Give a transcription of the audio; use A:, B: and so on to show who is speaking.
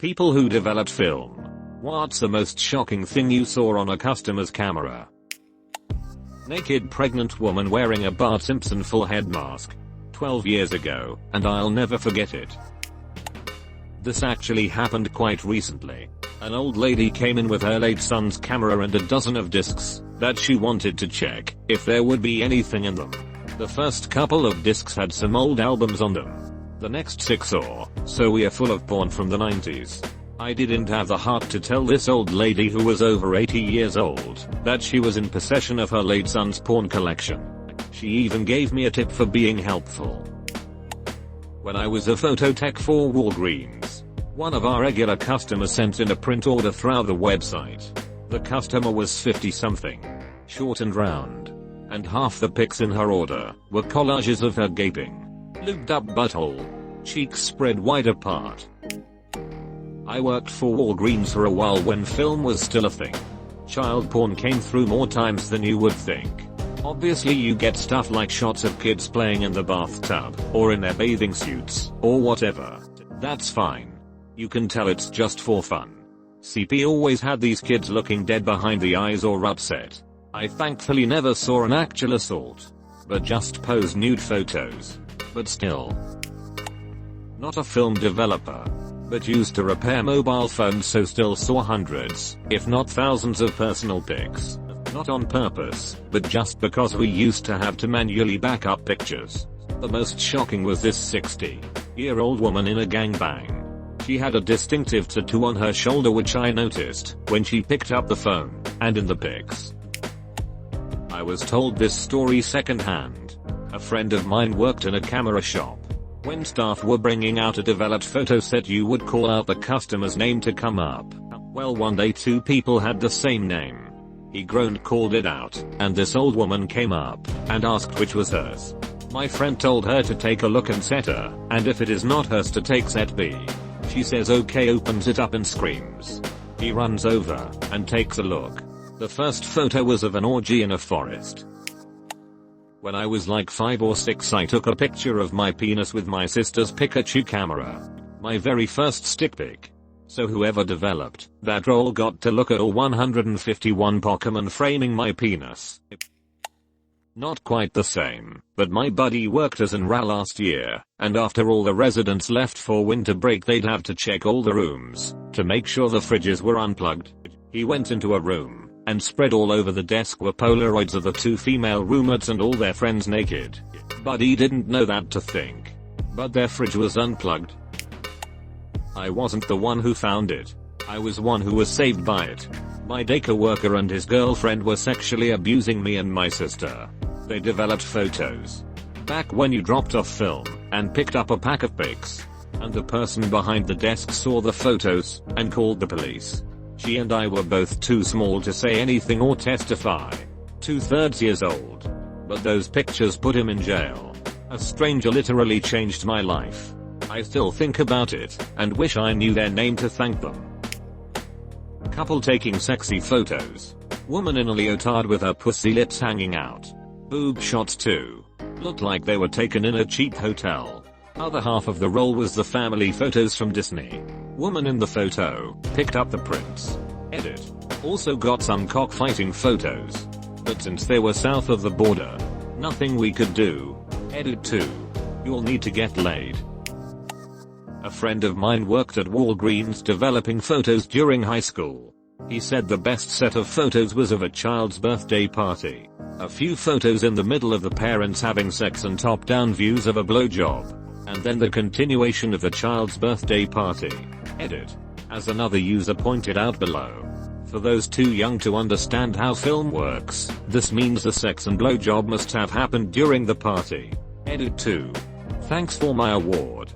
A: People who developed film. What's the most shocking thing you saw on a customer's camera? Naked pregnant woman wearing a Bart Simpson full head mask. 12 years ago, and I'll never forget it. This actually happened quite recently. An old lady came in with her late son's camera and a dozen of discs that she wanted to check if there would be anything in them. The first couple of discs had some old albums on them. The next 6 or so were full of porn from the 90s. I didn't have the heart to tell this old lady who was over 80 years old that she was in possession of her late son's porn collection. She even gave me a tip for being helpful. When I was a photo tech for Walgreens, one of our regular customers sent in a print order through the website. The customer was 50 something, short and round, and half the pics in her order were collages of her gaping, lubed up butthole, cheeks spread wide apart. I worked for Walgreens for a while when film was still a thing. Child porn came through more times than you would think. Obviously you get stuff like shots of kids playing in the bathtub, or in their bathing suits, or whatever. That's fine. You can tell it's just for fun. CP always had these kids looking dead behind the eyes or upset. I thankfully never saw an actual assault, but just posed nude photos. But still. Not a film developer, but used to repair mobile phones, so still saw hundreds, if not thousands of personal pics. Not on purpose, but just because we used to have to manually back up pictures. The most shocking was this 60-year-old woman in a gangbang. She had a distinctive tattoo on her shoulder which I noticed when she picked up the phone, and in the pics. I was told this story secondhand. A friend of mine worked in a camera shop. When staff were bringing out a developed photo set, you would call out the customer's name to come up. Well, one day 2 people had the same name. He groaned, called it out, and this old woman came up and asked which was hers. My friend told her to take a look and set her, and if it is not hers to take set B. She says okay, opens it up and screams. He runs over and takes a look. The first photo was of an orgy in a forest. When I was like 5 or 6, I took a picture of my penis with my sister's Pikachu camera. My very first stick pic. So whoever developed that role got to look at all 151 Pokemon framing my penis. Not quite the same, but my buddy worked as an RA last year, and after all the residents left for winter break, they'd have to check all the rooms to make sure the fridges were unplugged. He went into a room, and spread all over the desk were Polaroids of the 2 female roommates and all their friends naked. Buddy didn't know that to think, but their fridge was unplugged. I wasn't the one who found it. I was one who was saved by it. My daycare worker and his girlfriend were sexually abusing me and my sister. They developed photos. Back when you dropped off film and picked up a pack of pics, and the person behind the desk saw the photos and called the police. She and I were both too small to say anything or testify. 2/3 years old. But those pictures put him in jail. A stranger literally changed my life. I still think about it and wish I knew their name to thank them. Couple taking sexy photos. Woman in a leotard with her pussy lips hanging out. Boob shots too. Looked like they were taken in a cheap hotel. Other half of the roll was the family photos from Disney. Woman in the photo picked up the prints. Edit. Also got some cockfighting photos. But since they were south of the border, nothing we could do. Edit 2. You'll need to get laid. A friend of mine worked at Walgreens developing photos during high school. He said the best set of photos was of a child's birthday party. A few photos in the middle of the parents having sex and top-down views of a blowjob. And then the continuation of the child's birthday party. Edit. As another user pointed out below. For those too young to understand how film works, this means the sex and blowjob must have happened during the party. Edit 2. Thanks for my award.